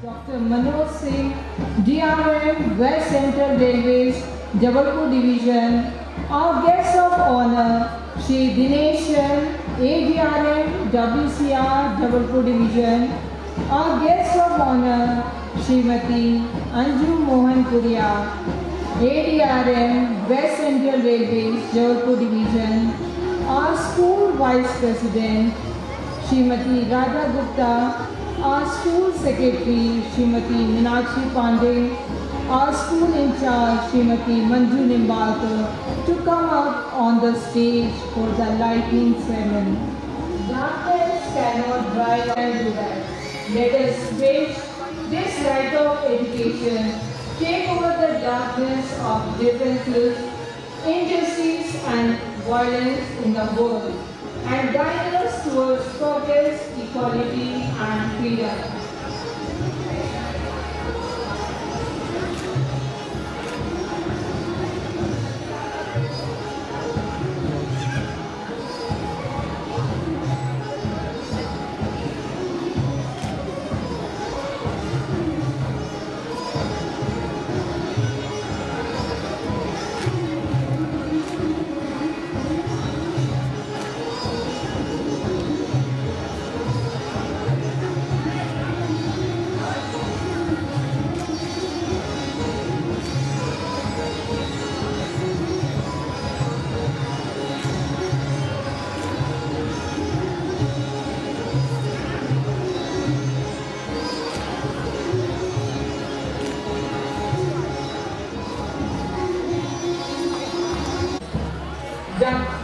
Dr. Manoj Singh, DRM, West Central Railways, Jabalpur Division. Our guest of honor, Shri Dineshan, ADRM, WCR, Jabalpur Division. Our guest of honor, Srimati Anju Mohan Puria, ADRM, West Central Railways, Jabalpur Division. Our school vice president, Srimati Radha Gupta, our school secretary, Srimati Meenakshi Pandey, our school in charge, Srimati Manju Nimbalkar, to come up on the stage for the lighting ceremony. Darkness cannot drive and do that. Let us wish this right of education take over the darkness of differences, injustice and violence in the world and guide us towards progress, equality and freedom.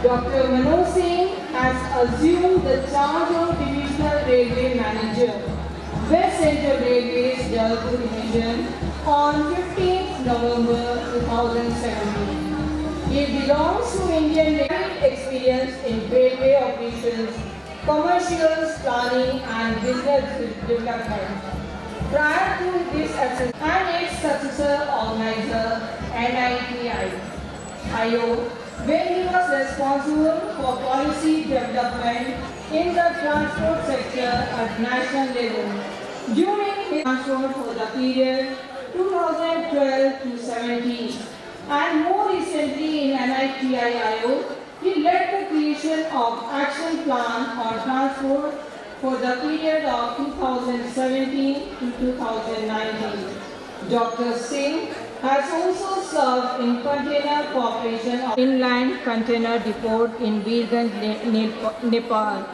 Dr. Manoj Singh has assumed the charge of Divisional Railway Manager, West Central Railways, Jabalpur Division on 15th November 2017. He belongs to Indian Railway experience in railway operations, commercials, planning and business development. Prior to this and its successor organizer, NITI, IO, where he was responsible for policy development in the transport sector at national level. During his transport for the period 2012 to 17 and more recently in NITI-IO, he led the creation of Action Plan on Transport for the period of 2017 to 2019. Dr. Singh has also served in Container Corporation of Inland Container Depot in Birganj, Nepal.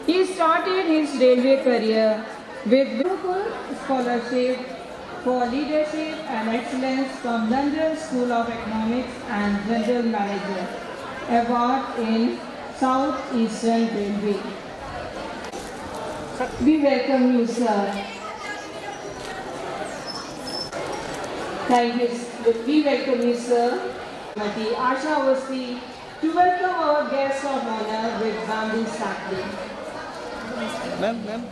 He started his railway career with Gurukul Scholarship for Leadership and Excellence from London School of Economics and General Manager Award in South Eastern Railway. We welcome you, sir. Thank you. We welcome you, sir. Srimati Asha Awasthi, to welcome our guest of honor with bamboo sapling. Ma'am.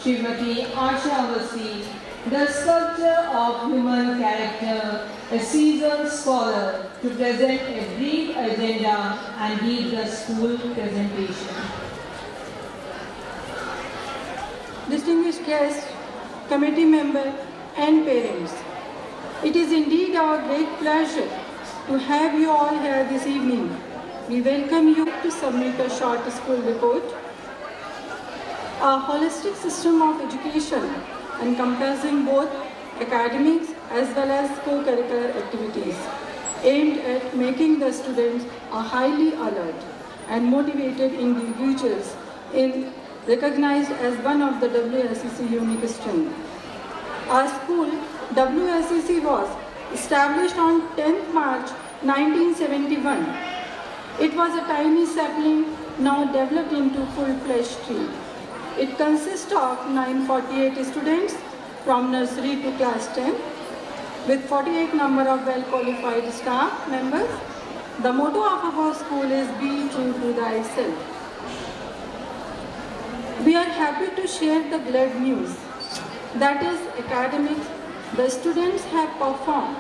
Srimati Asha Awasthi, the sculptor of human character, a seasoned scholar, to present a brief agenda and lead the school presentation. Distinguished guests, committee members and parents, it is indeed our great pleasure to have you all here this evening. We welcome you to submit a short school report. A holistic system of education encompassing both academics as well as co-curricular activities aimed at making the students a highly alert and motivated individuals recognized as one of the WSEC unique strengths. Our school, WSEC, was established on 10th March 1971. It was a tiny sapling now developed into full-fledged tree. It consists of 948 students from nursery to class 10 with 48 number of well-qualified staff members. The motto of our school is "Be true to thyself." We are happy to share the glad news. That is, academics, the students have performed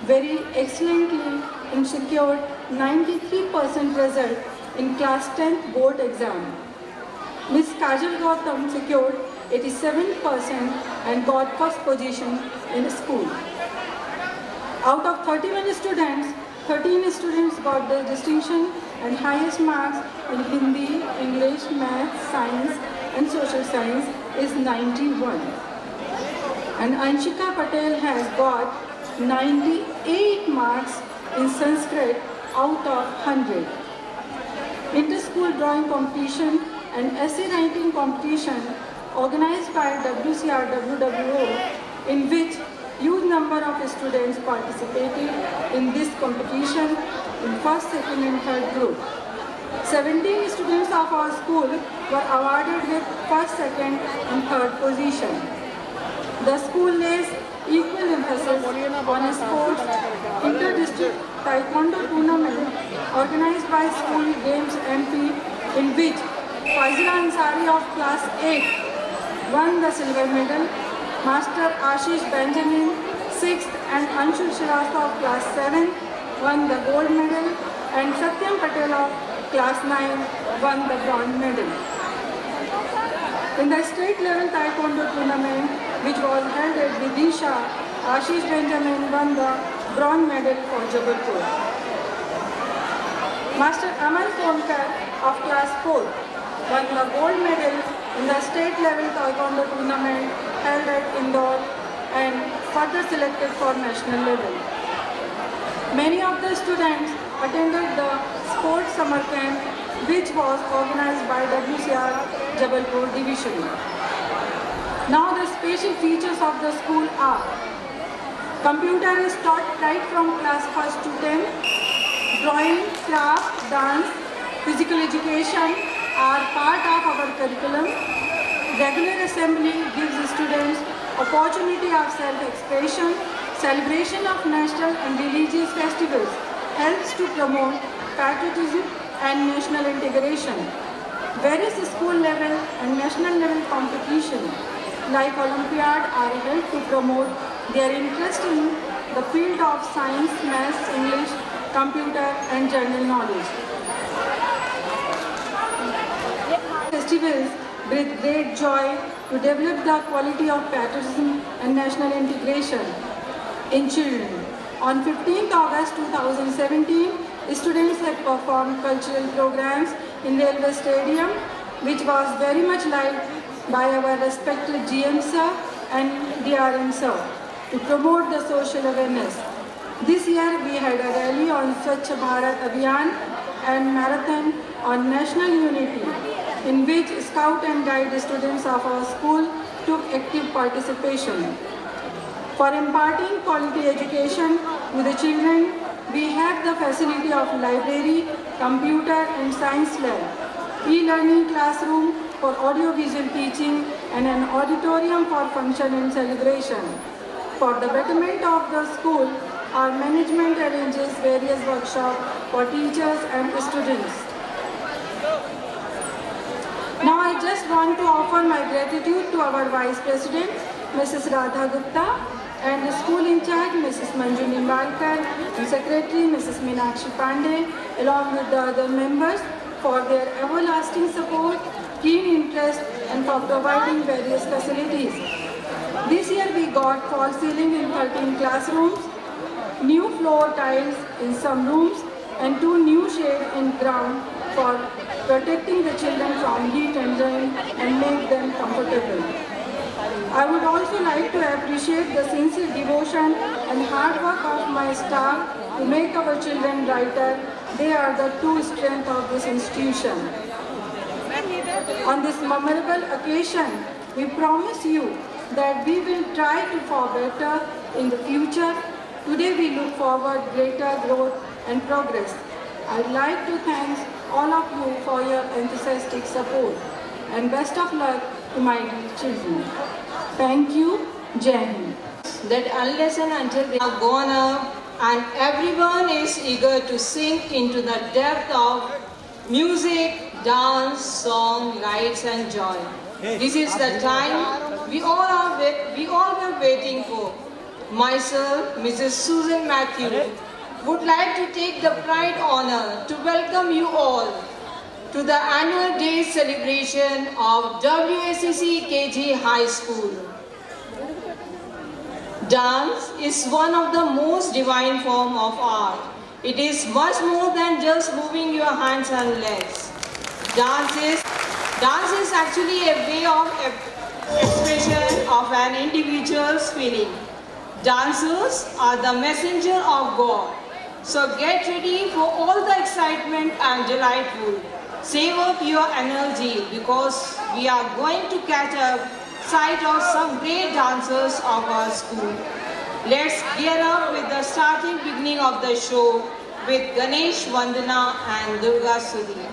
very excellently and secured 93% result in class 10th board exam. Ms. Kajal Gautam secured 87% and got first position in the school. Out of 31 students, 13 students got the distinction and highest marks in Hindi, English, Math, Science and Social Science is 91. And Anshika Patel has got 98 marks in Sanskrit out of 100. Inter-school drawing competition and essay writing competition organized by WCR WWO, in which huge number of students participated in this competition in first, second and third group. 17 students of our school were awarded with first, second and third position. The school lays equal emphasis on sports. Inter-district taekwondo tournament organized by School Games MP, in which Fazila Ansari of class 8 won the silver medal, Master Ashish Benjamin 6th and Anshul Shrivastava of class 7 won the gold medal, and Satyam Patel of class 9 won the bronze medal. In the state level taekwondo tournament, which was held at Vidisha, Ashish Benjamin won the bronze medal for Jabalpur. Master Aman Sonkar of class 4 won the gold medal in the state level taekwondo tournament held at Indore and further selected for national level. Many of the students attended the sports summer camp, which was organized by WCR Jabalpur division. Now the special features of the school are: computer is taught right from class 1st to 10th, drawing, craft, dance, physical education are part of our curriculum. Regular assembly gives students opportunity of self-expression. Celebration of national and religious festivals helps to promote patriotism and national integration. Various school level and national level competitions like Olympiad are held to promote their interest in the field of science, maths, English, computer and general knowledge. Festivals bring great joy to develop the quality of patriotism and national integration in children. On 15th August 2017, students have performed cultural programs in Railway Stadium, which was very much liked by our respected GM sir and DRM sir to promote the social awareness. This year we had a rally on Swachh Bharat Abhiyan and marathon on national unity, in which Scout and Guide students of our school took active participation. For imparting quality education to the children, we have the facility of library, computer and science lab, e-learning classroom for audio-visual teaching and an auditorium for function and celebration. For the betterment of the school, our management arranges various workshops for teachers and students. Now I just want to offer my gratitude to our Vice President, Mrs. Radha Gupta, and the school in charge, Mrs. Manju Nimbalkar, and Secretary, Mrs. Meenakshi Pandey, along with the other members, for their everlasting support, keen interest, and for providing various facilities. This year we got false ceiling in 13 classrooms, new floor tiles in some rooms, and 2 new shades in ground for protecting the children from heat and rain and make them comfortable. I would also like to appreciate the sincere devotion and hard work of my staff to make our children brighter. They are the true strength of this institution. On this memorable occasion, we promise you that we will try to for better in the future. Today we look forward greater growth and progress. I'd like to thank all of you for your enthusiastic support and best of luck to my dear children. Thank you. Jai Hind. That unless and until they have gone up and everyone is eager to sink into the depth of music, dance, song, lights and joy. This is the time we all were waiting for. Myself, Mrs. Susan Matthew, would like to take the pride honor to welcome you all to the annual day celebration of WSCC KG High School. Dance is one of the most divine form of art. It is much more than just moving your hands and legs. Dance is actually a way of expression of an individual's feeling. Dancers are the messenger of God. So get ready for all the excitement and delightful. Save up your energy because we are going to catch a sight of some great dancers of our school. Let's gear up with the starting beginning of the show with Ganesh Vandana and Durga Sudhi.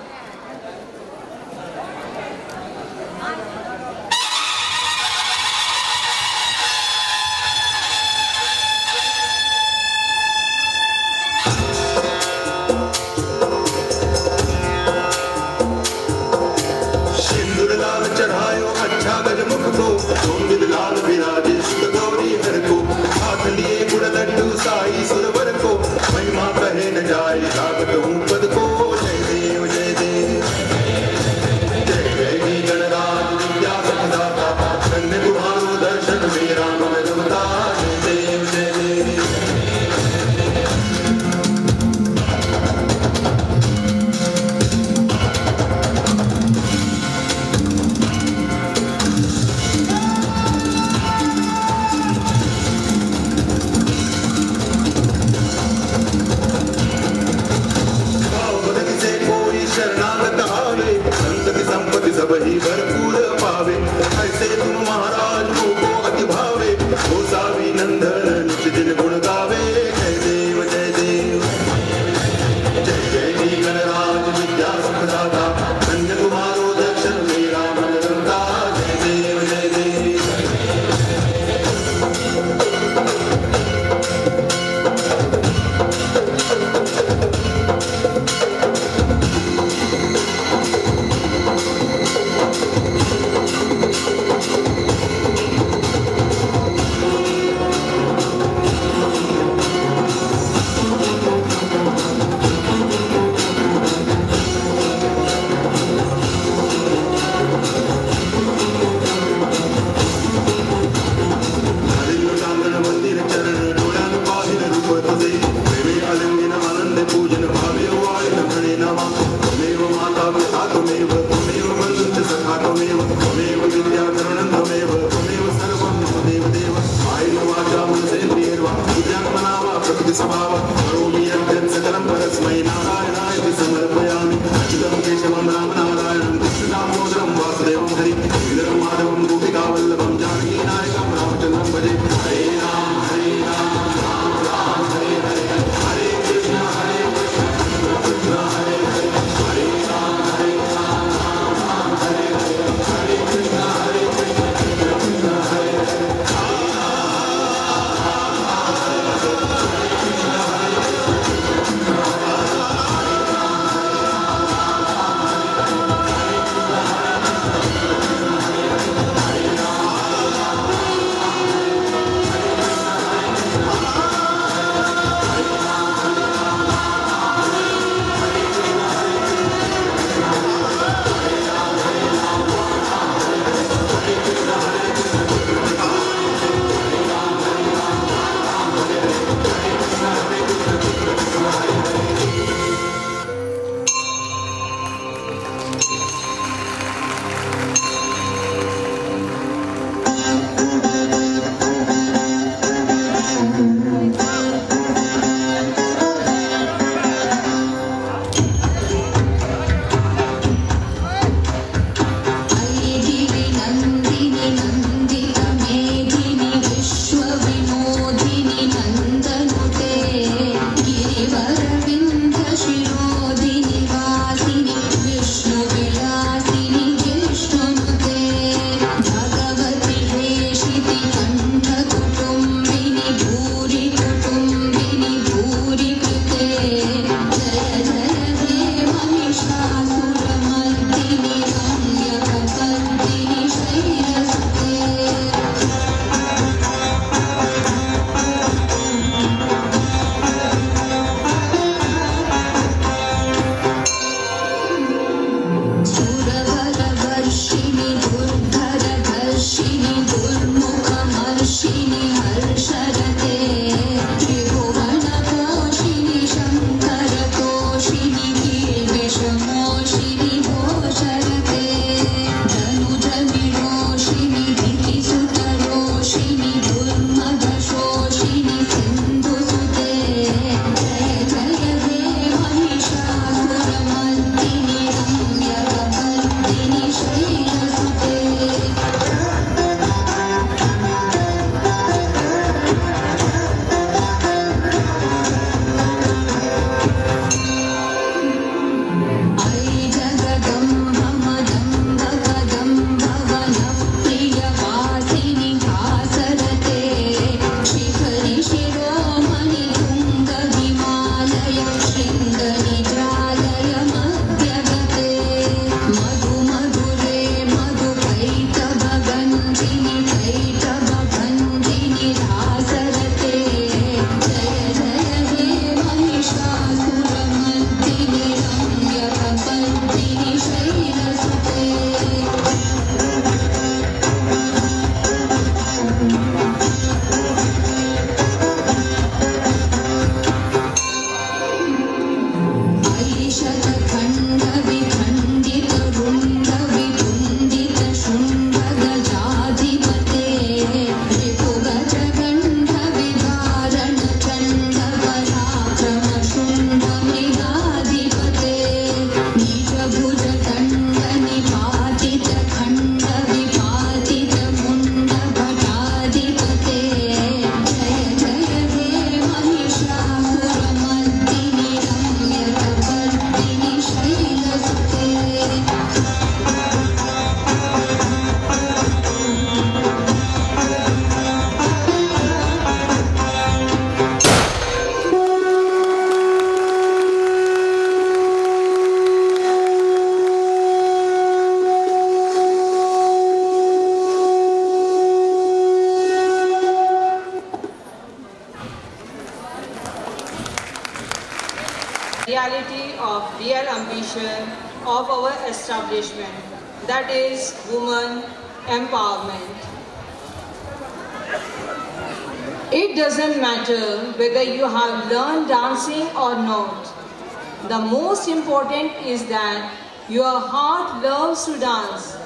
reality of real ambition of our establishment, that is women empowerment. It doesn't matter whether you have learned dancing or not. The most important is that your heart loves to dance.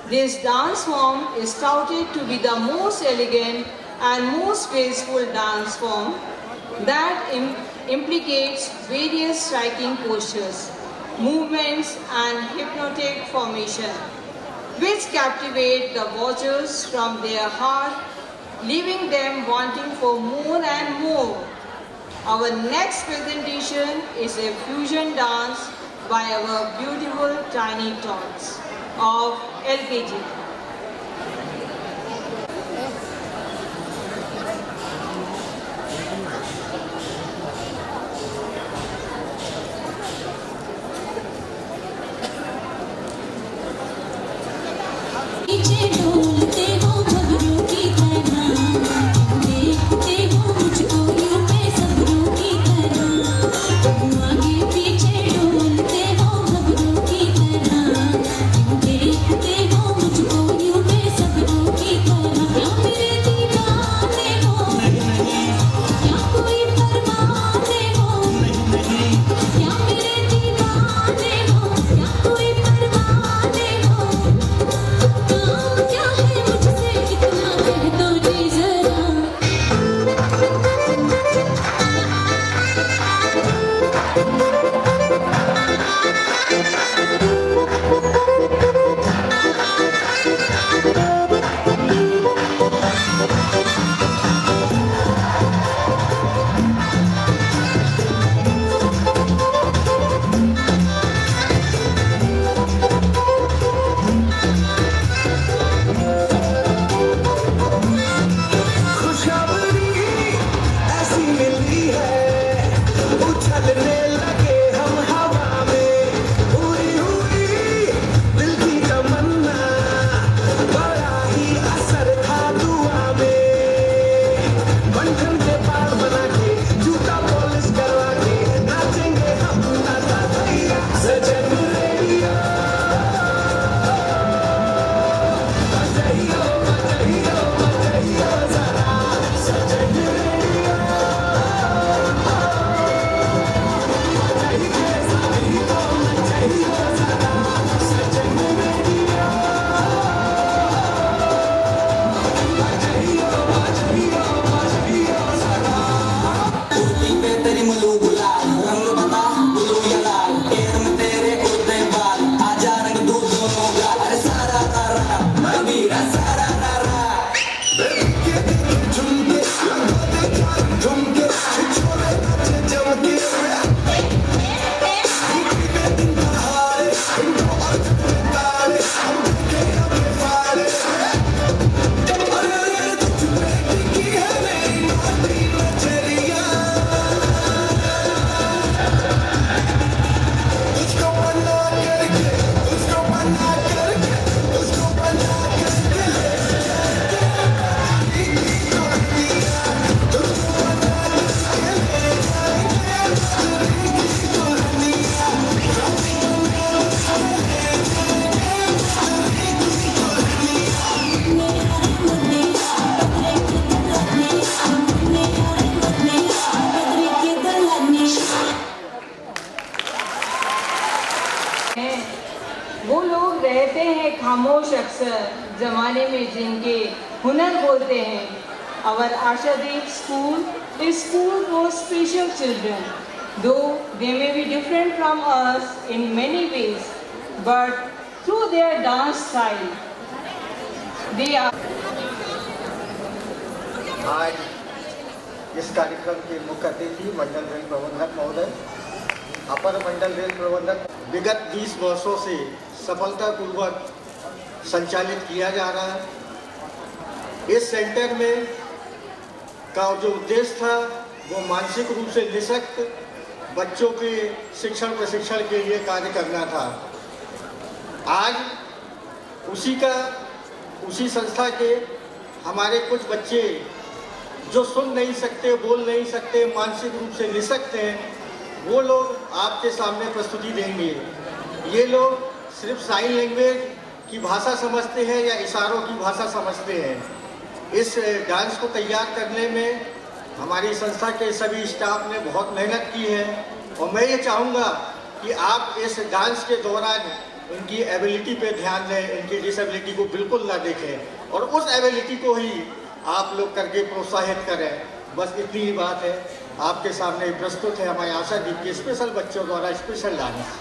This dance form is touted to be the most elegant and most graceful dance form that implicates various striking postures, movements and hypnotic formation, which captivate the watchers from their heart, leaving them wanting for more and more. Our next presentation is a fusion dance by our beautiful tiny tots of LKG. क्या है खामोश अक्सर जमाने में जिनके हुनर बोलते हैं. Our Ashadeep school is school for special children. Though they may be different from us in many ways, but through their dance style, they are. आज इस कार्यक्रम के मुख्य अतिथि मंडल रेल प्रबंधक महोदय, अपर मंडल रेल प्रबंधक, विगत 20 वर्षों से सफलतापूर्वक संचालित किया जा रहा है। इस सेंटर में का जो उद्देश्य था वो मानसिक रूप से निःशक्त बच्चों के शिक्षण प्रशिक्षण के लिए कार्य करना था। आज उसी संस्था के हमारे कुछ बच्चे जो सुन नहीं सकते, बोल नहीं सकते, मानसिक रूप से निःशक्त हैं, वो लोग आपके सामने प्रस्तुति देंगे। ये लोग सिर्फ साइन लैंग्वेज की भाषा समझते हैं या इशारों की भाषा समझते हैं। इस डांस को तैयार करने में हमारी संस्था के सभी स्टाफ ने बहुत मेहनत की है और मैं ये चाहूँगा कि आप इस डांस के दौरान इनकी एबिलिटी पे ध्यान दें, इनकी डिसेबिलिटी को बिल्कुल ना देखें और उस एबिलिटी को ही आप लोग करके प्रोत्साहित करें। बस इतनी ही बात है। आपके सामने प्रस्तुत है हमारे आशादीप के स्पेशल बच्चों द्वारा special dance.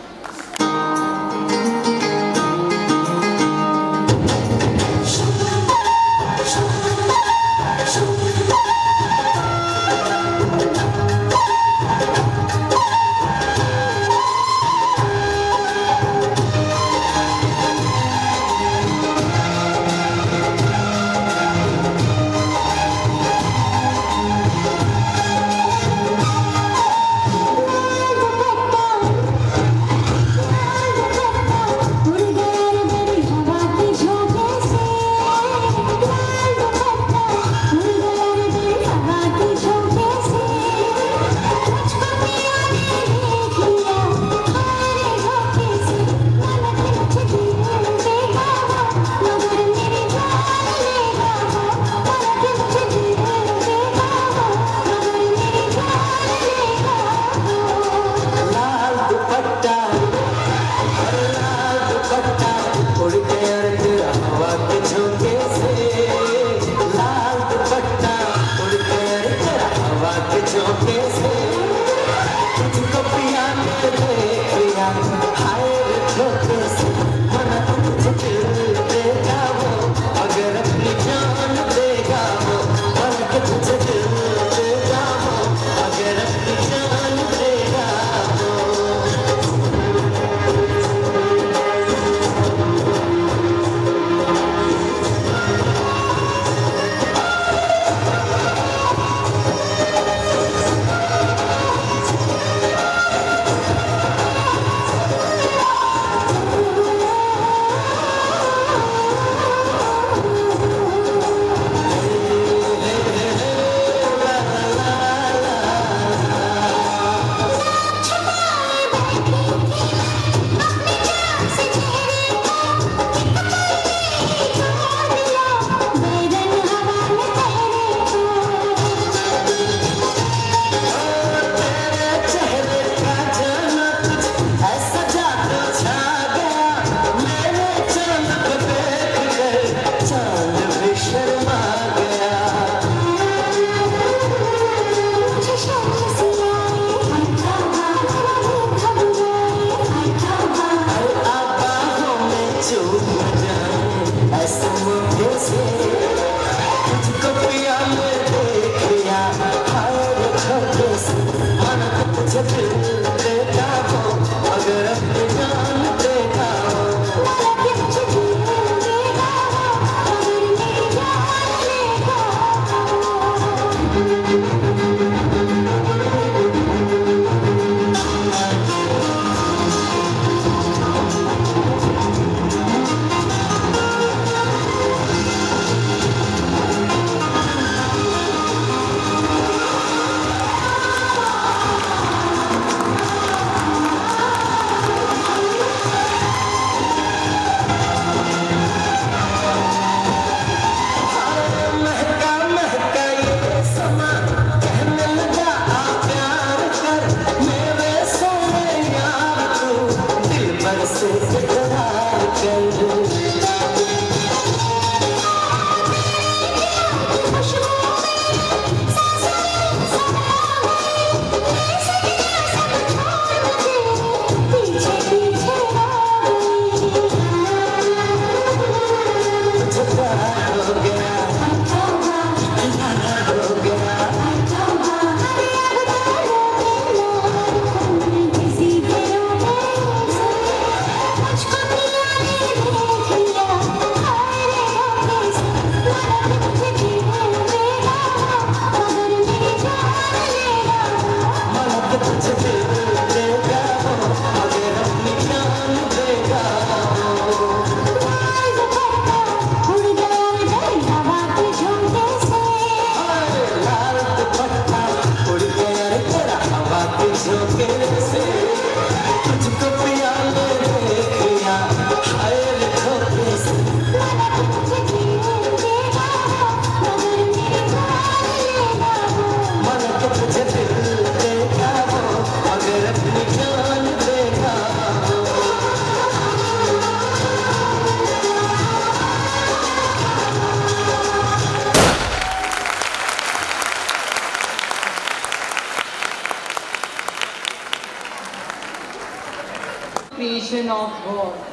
of God.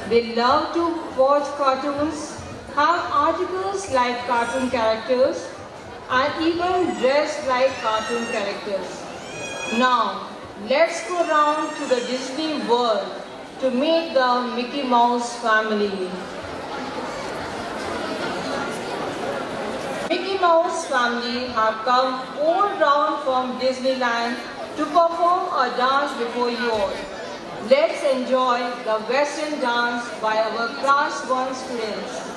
They love to watch cartoons, have articles like cartoon characters, and even dress like cartoon characters. Now, let's go round to the Disney world to meet the Mickey Mouse family. Mickey Mouse family have come all round from Disneyland to perform a dance before you all. Let's enjoy the Western dance by our Class 1 students.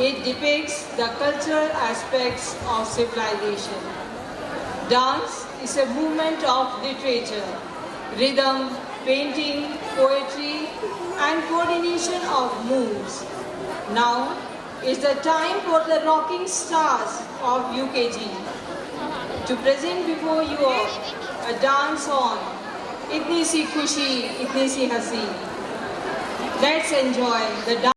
It depicts the cultural aspects of civilization. Dance is a movement of literature, rhythm, painting, poetry, and coordination of moves. Now is the time for the rocking stars of UKG to present before you all a dance on Itni Si Khushi, Itni Si Hasi. Let's enjoy the dance.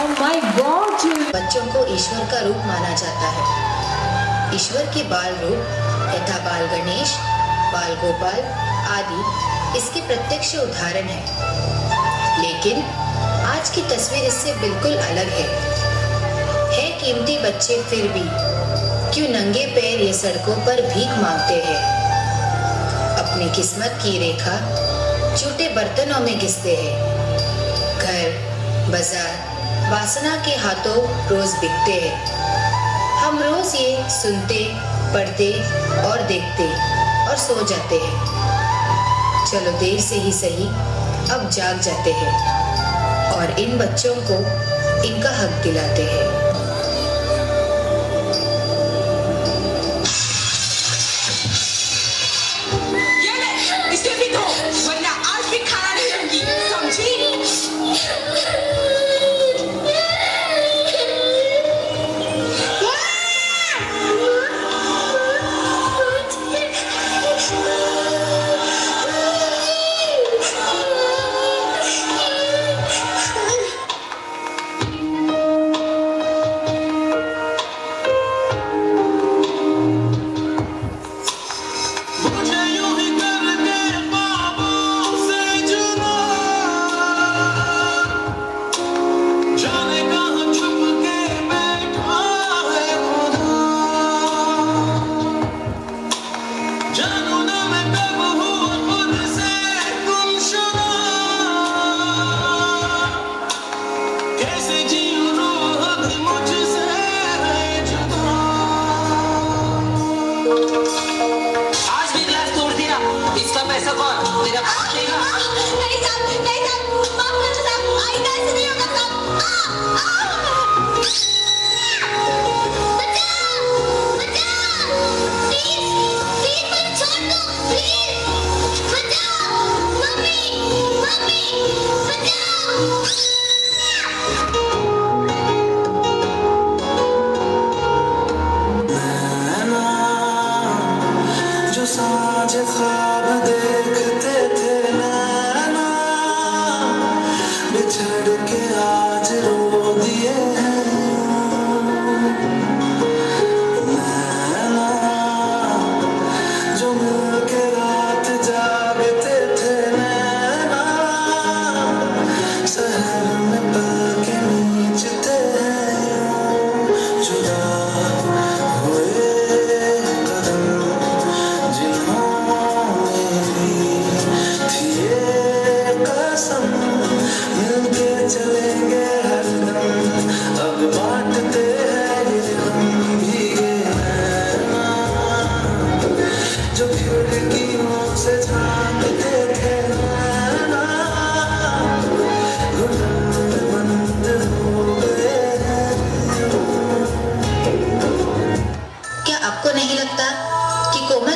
my God, children. बच्चों को ईश्वर का रूप माना जाता है। ईश्वर के बाल रूप यथा बाल गणेश, बाल गोपाल आदि इसके प्रत्यक्ष उदाहरण है। लेकिन आज की तस्वीर इससे बिल्कुल अलग है कीमती बच्चे फिर भी क्यों नंगे पैर ये सड़कों पर भीख मांगते हैं। अपनी किस्मत की रेखा छोटे बर्तनों में घिसते हैं। घर बाजार वासना के हाथों रोज बिकते हैं। हम रोज ये सुनते, पढ़ते और देखते और सो जाते हैं। चलो देर से ही सही अब जाग जाते हैं और इन बच्चों को इनका हक दिलाते हैं। ये ले, इसे भी दो, वरना आज भी खाना नहीं दूंगी, समझी?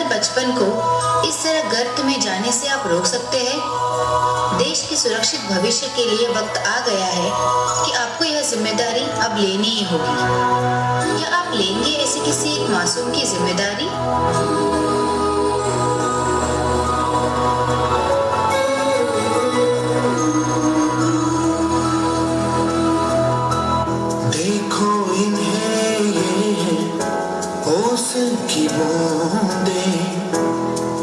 बचपन को इस तरह गर्त में जाने से आप रोक सकते हैं? देश के सुरक्षित भविष्य के लिए वक्त आ गया है कि आपको यह जिम्मेदारी अब लेनी ही होगी। या आप लेंगे ऐसे किसी एक मासूम की जिम्मेदारी? देखो इन्हें ये होश की बूंदें,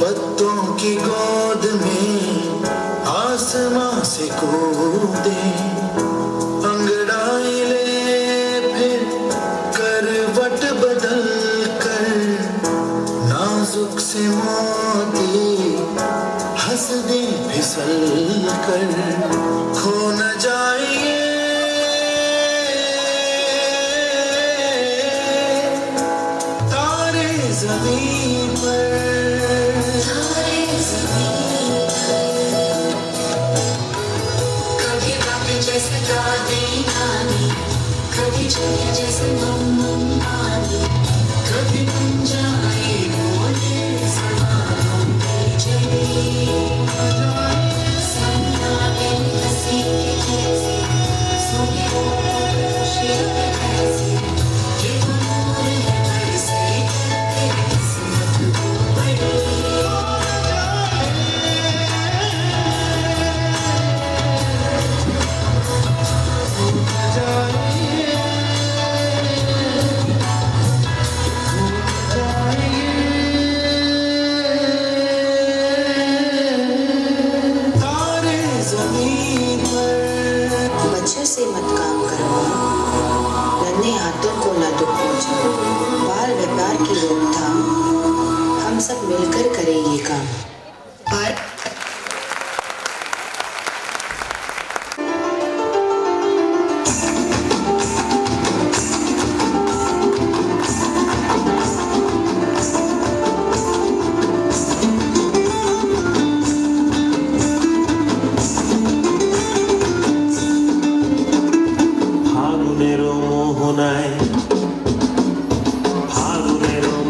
पत्तों की गोद में आसमां से कूदे, अंगड़ाई ले फिर करवट बदल कर, नाजुक से मोती हंस दे फिसल कर, खो न जाए तारे ज़मीन पर, तारे ज़मीन पर। कभी रब जैसे दादी नानी, कभी चुनिया जैसे मम्मी, कभी बन जाए बोले सवालों की जड़ी, सन्नाटे हंसी के जैसे, सुने वो खुशी के कैसे, ये मोर है कैसे करते किस्मत को बड़ी। हो जाए নমস্কার। আর ফাগুনের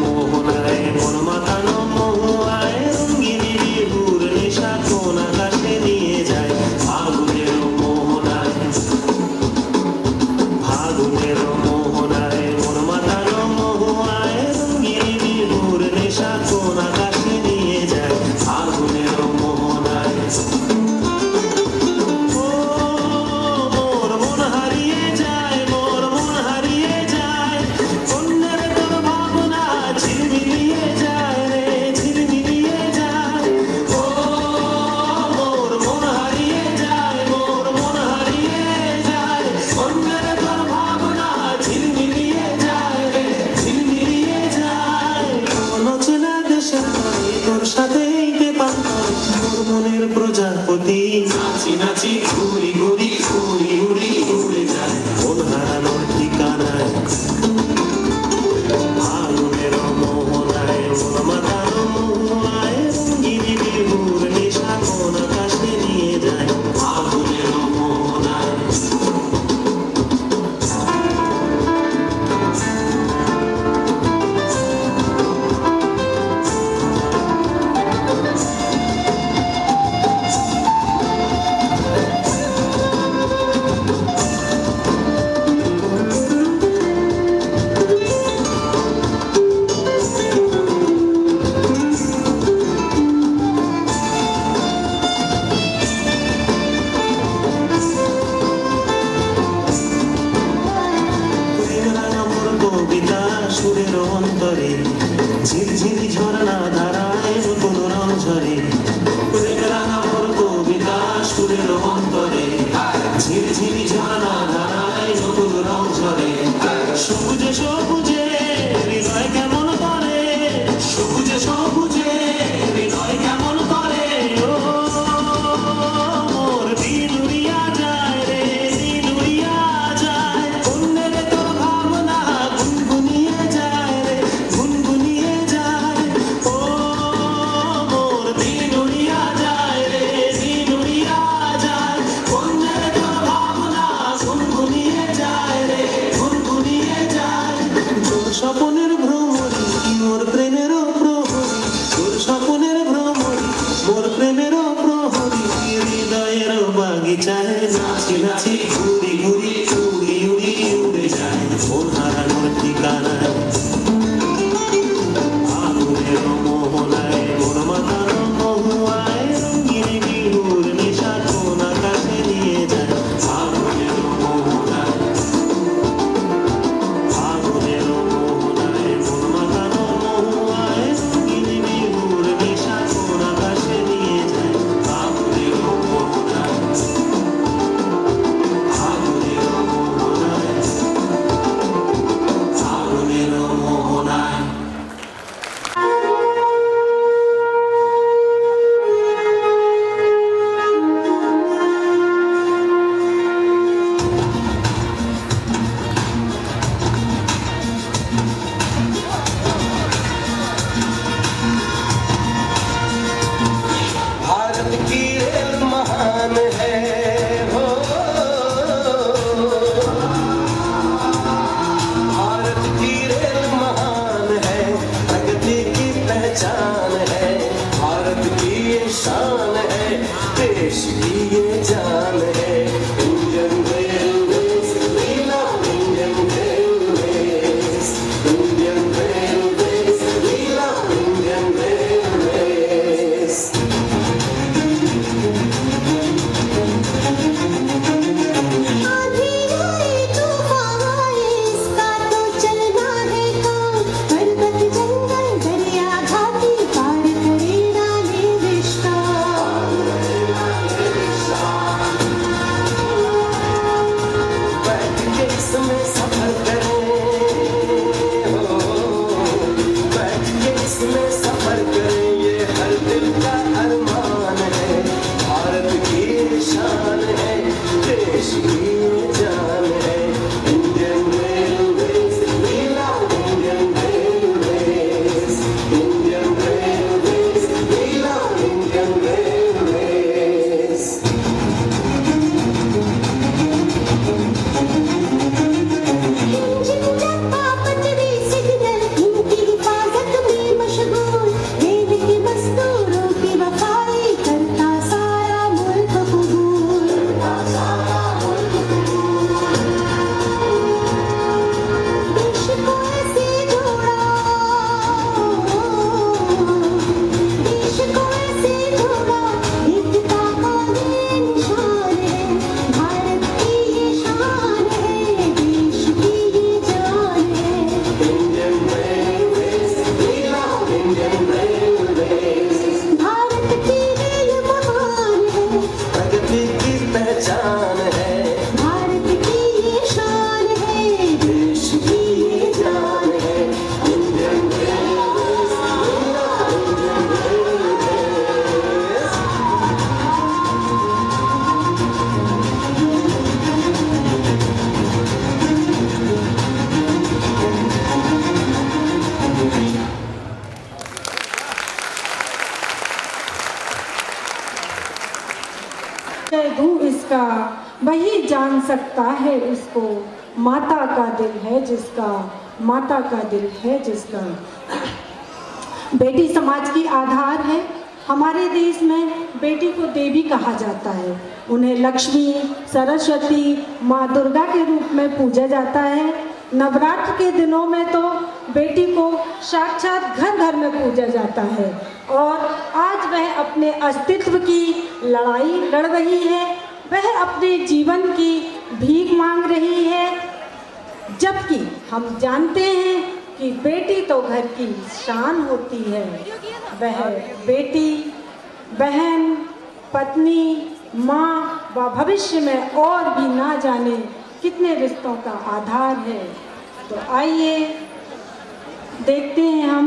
মোহনায় মন মাতানো মহুয়ায় রঙ্গিনী বিহুর নেশা কোন আকাশে নিয়ে যায়। ফাগুনের মোহনায় মন মাতানো মহুয়ায় রঙ্গিনী বিহুর নেশা কোন আকাশে নিয়ে যায়। ফাগুনের মোহনায় মোর মন হারিয়ে যায়, মোর মন হারিয়ে যায়, অন্যের তোর ভাবনা ঝিলমিলিয়ে যায় রে, ঝিলমিলিয়ে যায়। ও মোর মন হারিয়ে যায়, মোর মন হারিয়ে যায়, অন্যের তোর ভাবনা ঝিলমিলিয়ে যায় রে, ঝিলমিলিয়ে যায়। কোন চেনা দেশের তরে তোর সাথেই পেপার করে মোর মনের প্রজাপতি নাচি নাচি ঘুরি ঘুরি উড়ি উড়ি উড়ে যায় মন হারানোর ঠিকানায়। ফাগুনের মোহনায় মন মাতানো মহুয়ায় রঙ্গিনী বিহুর নেশা কোন আকাশে নিয়ে যায়। ফাগুনের মোহনায় কবিতা সুরের অন্তরে ঝিলঝিলি ঝরনা ধারায় নতুন রং ঝরে। আমার কবিতা সুরের অন্তরে ঝিলঝিলি ঝরনা ধারায় নতুন রং ঝরে। সবুজে সবুজে হৃদয় কেমন করে, সবুজে সবুজে হৃদয় কেমন করে। ও মোর দিল উড়িয়া যায় রে, দিল উড়িয়া যায়, অন্যের তোর ভাবনা গুনগুনিয়ে যায় রে, গুনগুনিয়ে যায়। ও মোর দিল উড়িয়া যায় রে, দিল উড়িয়া যায়, অন্যের তোর ভাবনা গুনগুনিয়ে যায় রে, গুনগুনিয়ে যায়। তোর স্বপনের ভ্রমরি মোর প্রেমেরও প্রহরী, তোর স্বপনের ভ্রমরি মোর প্রেমেরও প্রহরী। হৃদয়ের বাগিচায় নাচি নাচি ঘুরি ঘুরি উড়ি উড়ি উড়ে যায় মন হারানোর ঠিকানায়। ফাগুনের মোহনায় মন মাতানো মহুয়ায় রঙ্গিনী বিহুর নেশা কোন আকাশে নিয়ে যায়। ফাগুনের মোহনায় जिसको, माता का दिल है जिसका, माता का दिल है जिसका। बेटी समाज की आधार है। हमारे देश में बेटी को देवी कहा जाता है। उन्हें लक्ष्मी, सरस्वती, माँ दुर्गा के रूप में पूजा जाता है। नवरात्र के दिनों में तो बेटी को साक्षात घर घर में पूजा जाता है और आज वह अपने अस्तित्व की लड़ाई लड़ रही है। वह अपने जीवन की भीख मांग रही है, जबकि हम जानते हैं कि बेटी तो घर की शान होती है। वह बेटी, बहन, पत्नी, माँ व भविष्य में और भी ना जाने कितने रिश्तों का आधार है। तो आइए देखते हैं हम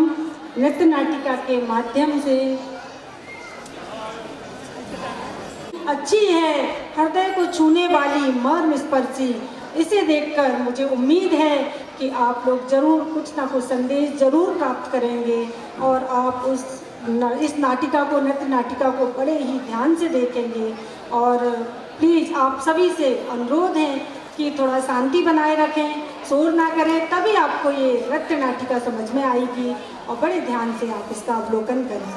नृत्य नाटिका के माध्यम से। अच्छी है, हृदय को छूने वाली, मर्म स्पर्शी। इसे देखकर मुझे उम्मीद है कि आप लोग ज़रूर कुछ ना कुछ संदेश ज़रूर प्राप्त करेंगे और आप इस नाटिका को, नृत्य नाटिका को बड़े ही ध्यान से देखेंगे। और प्लीज़ आप सभी से अनुरोध है कि थोड़ा शांति बनाए रखें, शोर ना करें, तभी आपको ये नृत्य नाटिका समझ में आएगी और बड़े ध्यान से आप इसका अवलोकन करें।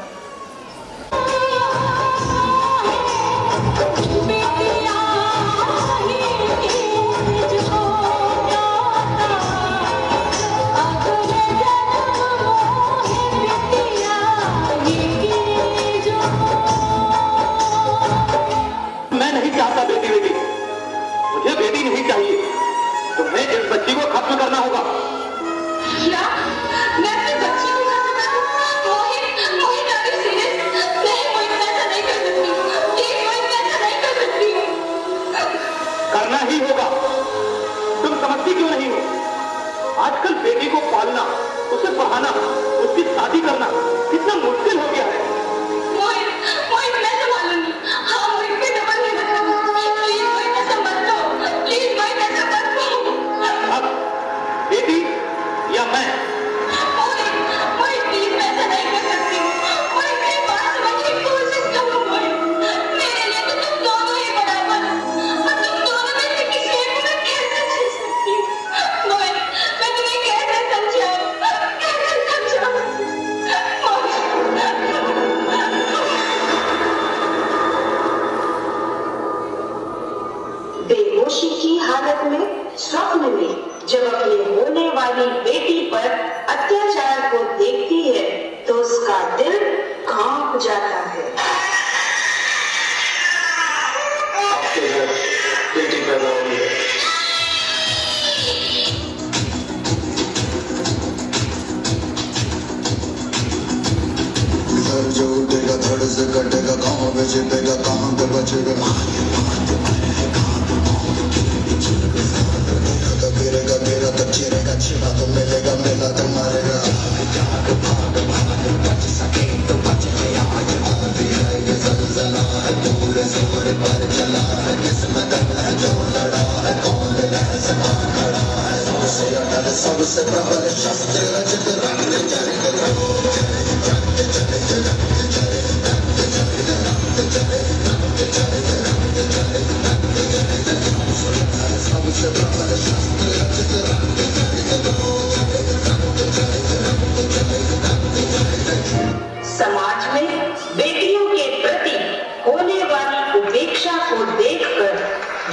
मैं नहीं चाहता बेटी बेटी, मुझे बेटी नहीं चाहिए। तुम्हें इस बच्ची को खत्म करना होगा। क्या? मैं अपनी बच्ची को खत्म करूं? मोहित, मोहित, are you serious? नहीं, मोहित, मैं ऐसा नहीं कर सकती। प्लीज मोहित, मैं ऐसा नहीं कर सकती। करना ही होगा। तुम समझती क्यों नहीं हो? आजकल बेटी को पालना, उसे पढ़ाना, उसकी शादी करना कितना मुश्किल हो गया है। मोहित, मोहित, मैं संभालूंगी। हाँ मोहित, मैं डबल नहीं रखूंगी। प्लीज मोहित, ऐसा मत करो। प्लीज मोहित, ऐसा मत करो। अब बेटी या मैं? मोहित, मोहित, प्लीज मैं ऐसा नहीं कर सकती हूँ। मोहित, मेरी बात समझने की कोशिश करो मोहित। मेरे लिए तो तुम दोनों ही बराबर हो और तुम दोनों में से किसी एक को मैं कैसे चुन सकती हूँ? मोहित, मैं तुम्हें कैसे समझाऊँ? कैसे समझाऊँ? बेहोशी की हालत में, स्वप्न में जब अपनी होने वाली बेटी पर अत्याचार को देखती है तो उसका दिल कांप जाता है। आपके घर बेटी पैदा हुई है। घर जो उठेगा धड़ से कटेगा, कहाँ पे छिपेगा, कहाँ पे बचेगा। गिरेगा गिरा तो चिरेगा, छिपा तो मिलेगा, मिला तो मारेगा। बच सके तो बच गया, ये ज़लज़ला है, पूरे जोर पर चला है। किस्मत है जो लड़ा है, कौन लहज़मा खड़ा है। सबसे अटल, सबसे प्रबल शस्त्र रचित रंग सबसे प्रबल शस्त्र रचित समाज में बेटियों के प्रति होने वाली उपेक्षा को देखकर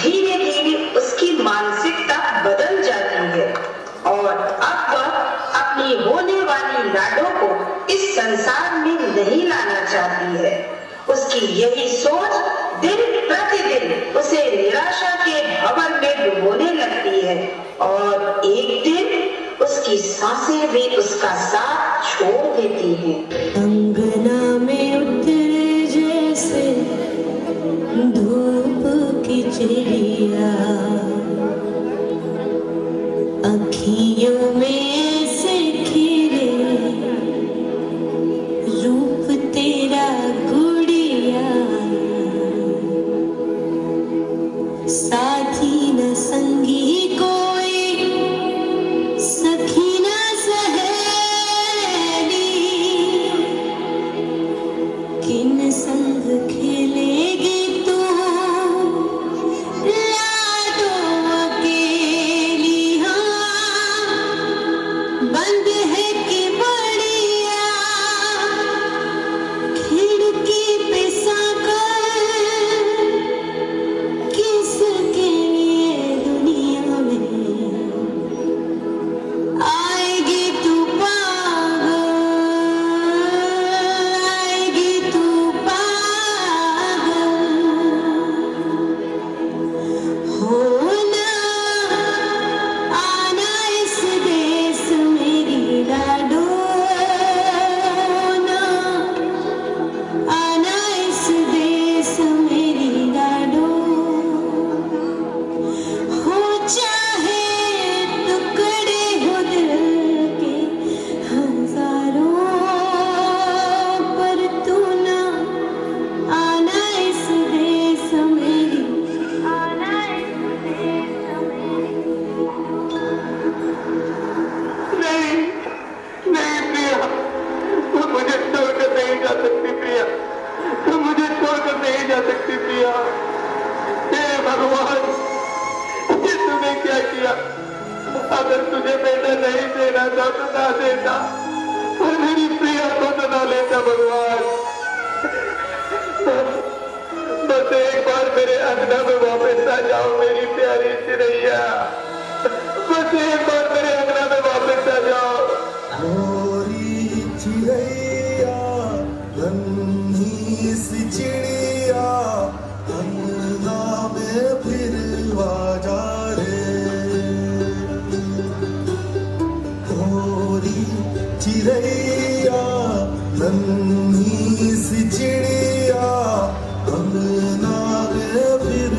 धीरे धीरे उसकी मानसिकता बदल जाती है और अब वह अपनी होने वाली लाडों को इस संसार में नहीं लाना चाहती है। उसकी यही सोच दिन प्रतिदिन उसे निराशा के भंवर में डुबोने लगती है और एक दिन उसकी सांसें भी उसका साथ छोड़ देती हैं। अंगना में उतरे जैसे धूप की चिड़िया, अखियों में से खिले रूप तेरा गुड़िया, साथी न संगी कोई, सखी न सहेली, किन संग खेलेगी तू लाडो अकेली। अगर तुझे बेटा नहीं देना था तो ना देता, पर मेरी प्रिया को तो ना लेता भगवान। बस एक बार मेरे अंगना में वापस आ जाओ मेरी प्यारी चिरैया, बस एक बार मेरे अंगना में वापस आ जाओ। मोरी चिड़ैया नन्ही सी चिड़िया अंगना में फिर आ जा रे। मोरी चिड़ैया नन्ही सी चिड़िया अंगना में फिर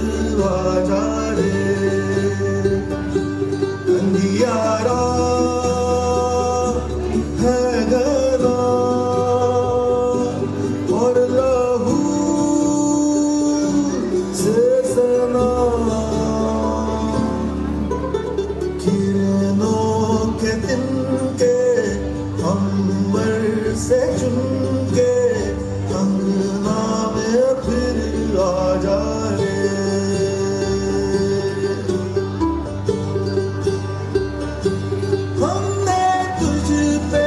आ जा रे। अंधियारा है घना और लहू से सना, किरणों के तिनके अंबर से चुनके अंगना में फिर आ जा रे। हमने तुझ पे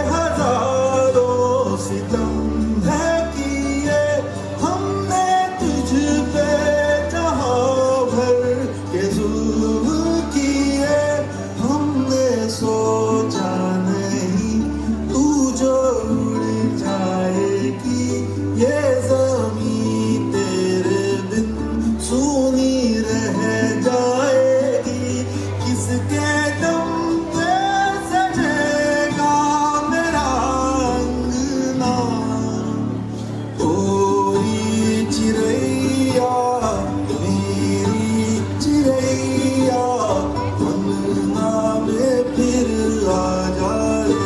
हजारों सितम है किए, हमने तुझ पे जहां भर के जुल्म किए। हमने सोचा नहीं तू जो उड़ जाएगी, ये ज़मीं तेरे बिन सूनी रह जाएगी। किसके दम पे सजेगा मेरा अंगना, ओरी चिड़ैया मेरी चिड़ैया अंगना में फिर आ जा रे।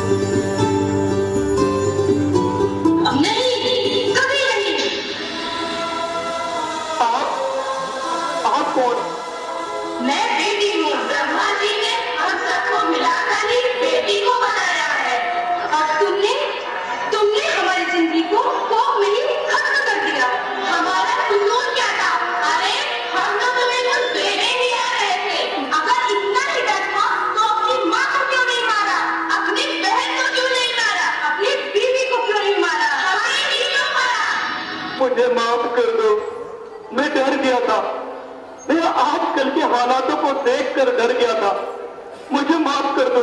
नहीं, कभी नहीं। आप कौन? मैं बेटी हूँ। ब्रह्मा जी ने हम सबको मिलाकर ही बेटी को बनाया है, और तुमने हमारी जिंदगी को कोख में ही खत्म कर दिया। हमारा कसूर क्या था? अरे हम तो तुम्हें कुछ देने ही आ रहे थे। अगर इतना ही डर था तो अपनी माँ को क्यों नहीं मारा, अपनी बहन को क्यों नहीं मारा, अपनी बीवी को क्यों नहीं मारा, हमें ही क्यों मारा? मुझे माफ कर दो, मैं डर गया था। मैं आजकल के हालातों को देखकर डर गया था, मुझे माफ कर दो।